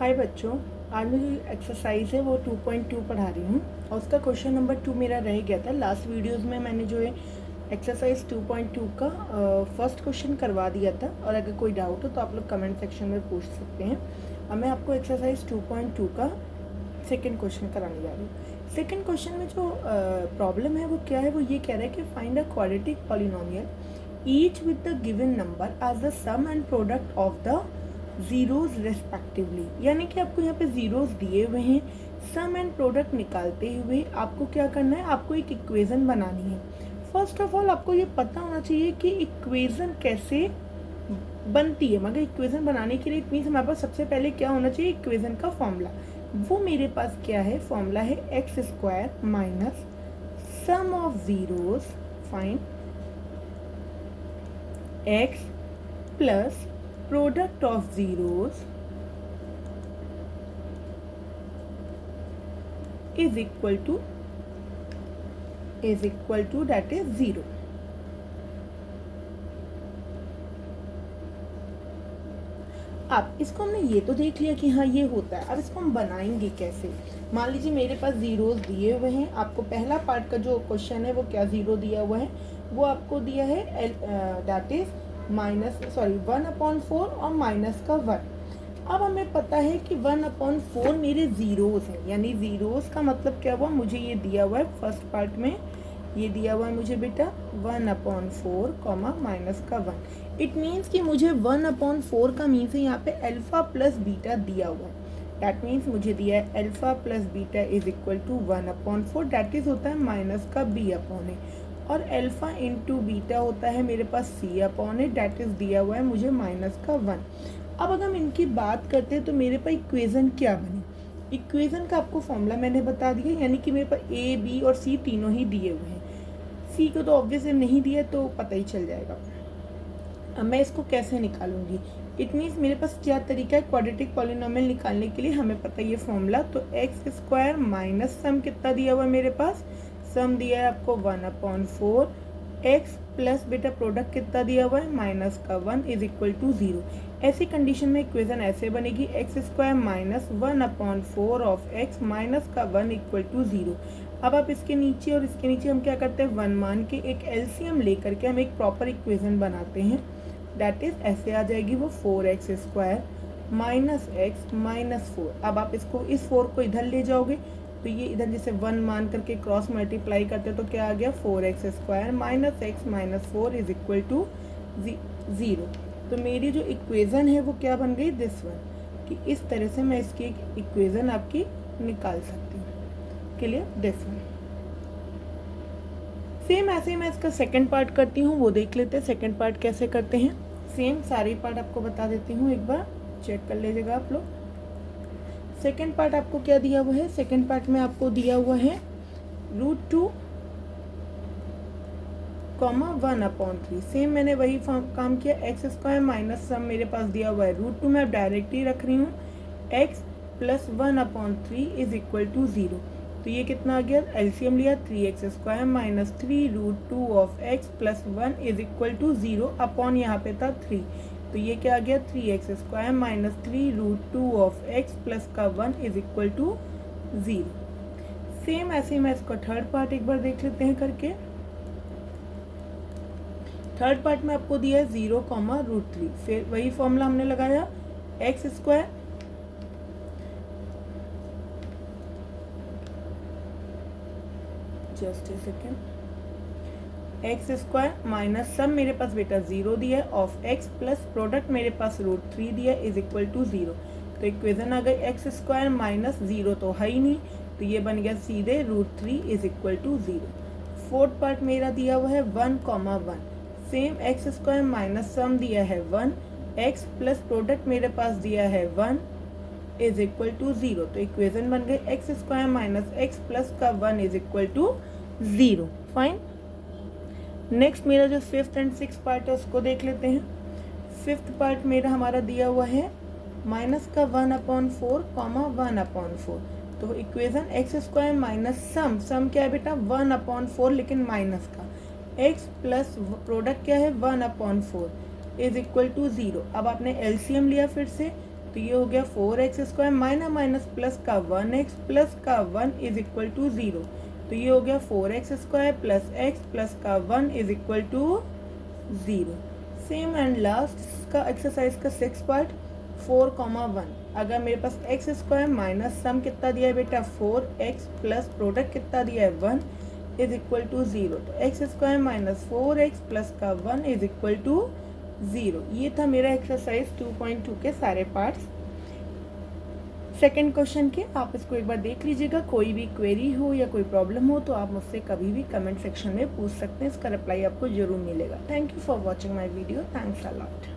हाय बच्चों, आज मैं जो एक्सरसाइज है वो 2.2 पढ़ा रही हूँ और उसका क्वेश्चन नंबर 2 मेरा रह गया था। लास्ट वीडियोस में मैंने जो है एक्सरसाइज 2.2 का फर्स्ट क्वेश्चन करवा दिया था और अगर कोई डाउट हो तो आप लोग कमेंट सेक्शन में पूछ सकते हैं। अब मैं आपको एक्सरसाइज 2.2 का सेकेंड क्वेश्चन कराने जा रही हूँ। सेकेंड क्वेश्चन में जो प्रॉब्लम है वो क्या है, वो ये कह रहा है कि find a quadratic polynomial each with the given number as the sum and product of the zeros respectively. यानी कि आपको यहाँ पे जीरोज दिए हुए हैं, सम एंड प्रोडक्ट निकालते हुए आपको क्या करना है, आपको एक इक्वेशन बनानी है। फर्स्ट ऑफ ऑल आपको ये पता होना चाहिए कि इक्वेशन कैसे बनती है। मगर इक्वेशन बनाने के लिए इट मीन्स हमारे पास सबसे पहले क्या होना चाहिए, इक्वेशन का फॉर्मूला। वो मेरे पास क्या है, फॉर्मूला है x square minus some of zeros find x plus product of zeros is equal to that is 0। अब इसको हमने ये तो देख लिया कि हाँ ये होता है। अब इसको हम बनाएंगे कैसे। मान लीजिए मेरे पास जीरोस दिए हुए हैं। आपको पहला पार्ट का जो क्वेश्चन है वो क्या जीरो दिया हुआ है, वो आपको दिया है that is one upon four और माइनस का 1। अब हमें पता है कि 1/4 मेरे जीरोस हैं, यानी जीरोस का मतलब क्या हुआ, मुझे ये दिया हुआ है फर्स्ट पार्ट में, ये दिया हुआ है मुझे बेटा 1/4 कॉमा माइनस का 1। इट मीन्स कि मुझे 1/4 का मीन्स है यहाँ पे अल्फा प्लस बीटा दिया हुआ है। दैट मीन्स मुझे दिया है alpha plus beta is equal to 1/4, that is होता है माइनस का b अपॉन है। और अल्फा इंटू बीटा होता है मेरे पास c अपॉन है, दैट इज दिया हुआ है मुझे माइनस का 1। अब अगर हम इनकी बात करते हैं तो मेरे पास इक्वेशन क्या बनी। इक्वेशन का आपको फॉर्मूला मैंने बता दिया, यानी कि मेरे पास a b और c तीनों ही दिए हुए हैं। c को तो ऑब्वियसली नहीं दिया तो पता ही चल जाएगा। अब मैं इसको कैसे निकालूंगी, इट मीन्स मेरे पास क्या तरीका है क्वाड्रेटिक पॉलिनोमियल निकालने के लिए। हमें पता है ये फॉर्मूला, तो एक्स स्क्वायर माइनस सम कितना दिया हुआ है मेरे पास, सम दिया है आपको 1/4, एक्स प्लस बेटा प्रोडक्ट कितना दिया हुआ है माइनस का 1 इज इक्वल टू 0। ऐसी कंडीशन में इक्वेशन ऐसे बनेगी x square minus 1/4 of x minus का 1 इक्वल टू 0। अब आप इसके नीचे और इसके नीचे हम क्या करते हैं, 1 मान के एक एलसीएम लेकर के हम एक प्रॉपर इक्वेशन बनाते हैं। दैट इज ऐसे आ जाएगी वो 4x square minus x minus 4। अब आप इसको इस 4 को इधर ले जाओगे तो ये इधर जैसे 1 मान करके क्रॉस मल्टीप्लाई करते तो क्या आ गया 4x square minus x minus 4 is equal to 0। तो मेरी जो इक्वेशन है वो क्या बन गई, दिस वन, कि इस तरह से मैं इसकी एक इक्वेशन आपकी निकाल सकती हूँ। Clear, this one. सेम ऐसे ही मैं इसका सेकंड पार्ट करती हूँ, वो देख लेते हैं सेकंड पार्ट कैसे करते हैं। सेम सारी पार्ट आपको बता देती हूँ, एक बार चेक कर लीजिएगा आप लोग। सेकंड पार्ट आपको क्या दिया हुआ है, सेकंड पार्ट में आपको दिया हुआ है √2 कॉमा 1/3। सेम मैंने वही काम किया, एक्स स्क्वायर माइनस सम मेरे पास दिया हुआ है √2, मैं डायरेक्ट ही रख रही हूँ, x plus 1/3 is equal to 0। तो ये कितना आ गया, एलसीएम लिया 3x square minus 3√2 of x plus 1 is equal to 0 upon यहाँ पे था 3। तो ये क्या आ गया 3x square minus 3√2 of x plus का 1 इज इक्वल टू 0। सेम ऐसे ही मैं इसका थर्ड पार्ट एक बार देख लेते हैं करके। थर्ड पार्ट में आपको दिया है 0 कॉमा √3, फिर वही फॉर्मूला हमने लगाया x square just a second, x square minus सम मेरे पास बेटा 0 दिया है ऑफ एक्स प्लस प्रोडक्ट मेरे पास √3 दिया इज इक्वल टू 0। तो इक्वेशन आ गई एक्स स्क्वायर माइनस 0 तो है ही नहीं, तो ये बन गया सीधे √3 is equal to 0। Fourth part मेरा दिया हुआ है 1,1, same x square minus sum दिया है 1, एक्स प्लस प्रोडक्ट मेरे पास दिया है 1 इज इक्वल टू 0। तो इक्वेशन बन गई x square minus x plus का 1 is equal to 0। Fine. Next मेरा जो फिफ्थ एंड सिक्स पार्ट है उसको देख लेते हैं। फिफ्थ पार्ट मेरा हमारा दिया हुआ है माइनस का 1/4 कॉमा 1/4। तो इक्वेशन एक्स स्क्वायर माइनस सम क्या है बेटा 1/4 लेकिन माइनस का, एक्स प्लस प्रोडक्ट क्या है 1/4 इज इक्वल टू 0। अब आपने एलसीएम लिया फिर से, तो ये हो गया 4x² माइनस माइनस प्लस का 1x प्लस का 1 इज इक्वल टू 0। तो ये हो गया 4x² प्लस x प्लस का 1 is equal to 0। Same and last का एक्सरसाइज का 6 पार्ट 4,1। अगर मेरे पास x² माइनस सम कितना दिया है बेटा 4x प्लस प्रोडक्ट कितना दिया है 1 इज इक्वल टू 0। तो x² माइनस 4x प्लस का 1 इज इक्वल टू 0। ये था मेरा एक्सरसाइज 2.2 के सारे पार्ट्स सेकंड क्वेश्चन के। आप इसको एक बार देख लीजिएगा। कोई भी क्वेरी हो या कोई प्रॉब्लम हो तो आप मुझसे कभी भी कमेंट सेक्शन में पूछ सकते हैं। इसका रिप्लाई आपको जरूर मिलेगा। Thank you for watching my video. Thanks a lot.